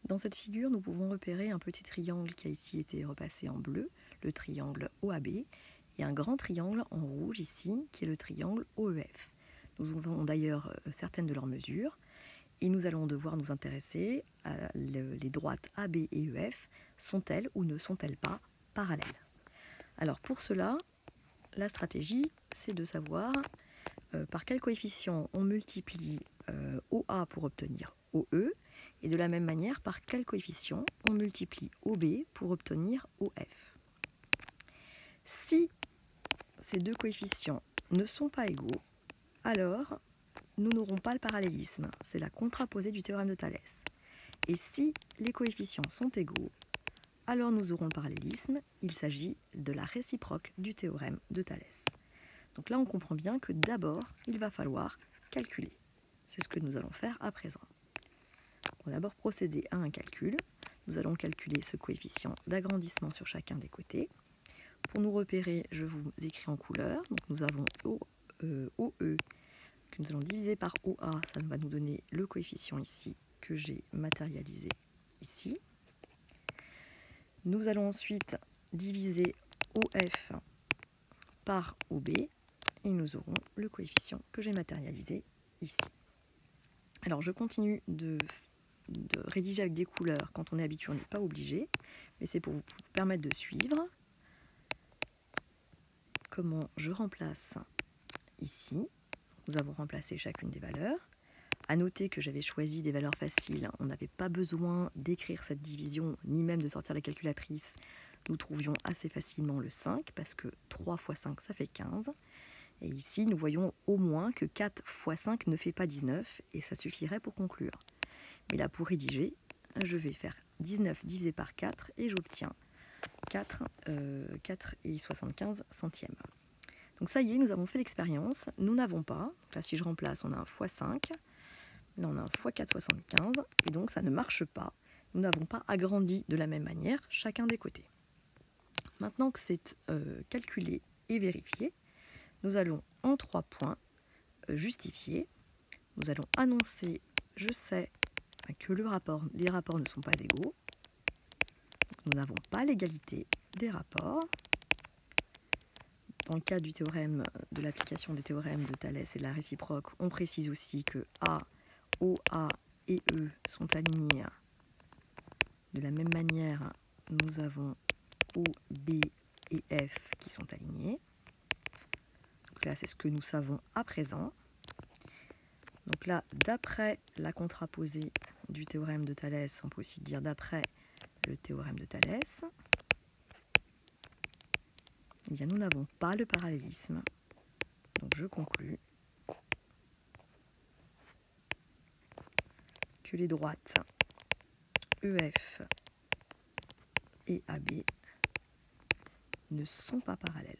Dans cette figure, nous pouvons repérer un petit triangle qui a ici été repassé en bleu, le triangle OAB, et un grand triangle en rouge ici, qui est le triangle OEF. Nous avons d'ailleurs certaines de leurs mesures, et nous allons devoir nous intéresser à les droites AB et EF, sont-elles ou ne sont-elles pas parallèles? Alors pour cela, la stratégie, c'est de savoir par quel coefficient on multiplie OA pour obtenir OE, et de la même manière, par quel coefficient on multiplie OB pour obtenir OF. Si ces deux coefficients ne sont pas égaux, alors nous n'aurons pas le parallélisme, c'est la contraposée du théorème de Thalès. Et si les coefficients sont égaux, alors nous aurons le parallélisme, il s'agit de la réciproque du théorème de Thalès. Donc là, on comprend bien que d'abord, il va falloir calculer. C'est ce que nous allons faire à présent. On va d'abord procéder à un calcul. Nous allons calculer ce coefficient d'agrandissement sur chacun des côtés. Pour nous repérer, je vous écris en couleur. Donc nous avons OE que nous allons diviser par OA. Ça va nous donner le coefficient ici que j'ai matérialisé ici. Nous allons ensuite diviser OF par OB et nous aurons le coefficient que j'ai matérialisé ici. Alors je continue de rédiger avec des couleurs. Quand on est habitué, on n'est pas obligé, mais c'est pour vous permettre de suivre comment je remplace ici. Nous avons remplacé chacune des valeurs. À noter que j'avais choisi des valeurs faciles, on n'avait pas besoin d'écrire cette division, ni même de sortir la calculatrice. Nous trouvions assez facilement le 5, parce que 3 fois 5, ça fait 15. Et ici, nous voyons au moins que 4 fois 5 ne fait pas 19, et ça suffirait pour conclure. Mais là, pour rédiger, je vais faire 19 divisé par 4, et j'obtiens 4 et 75 centièmes. Donc ça y est, nous avons fait l'expérience. Nous n'avons pas, là si je remplace, on a un fois 5, là on a un fois 4, 75, et donc ça ne marche pas. Nous n'avons pas agrandi de la même manière chacun des côtés. Maintenant que c'est calculé et vérifié, nous allons en 3 points justifier. Nous allons annoncer, je sais que les rapports ne sont pas égaux. Nous n'avons pas l'égalité des rapports. Dans le cas du théorème, de l'application des théorèmes de Thalès et de la réciproque, on précise aussi que A, OA et E sont alignés. De la même manière, nous avons OB et F qui sont alignés. Donc là, c'est ce que nous savons à présent. Donc là, d'après la contraposée du théorème de Thalès, on peut aussi dire d'après le théorème de Thalès, eh bien, nous n'avons pas le parallélisme. Donc je conclus que les droites EF et AB ne sont pas parallèles.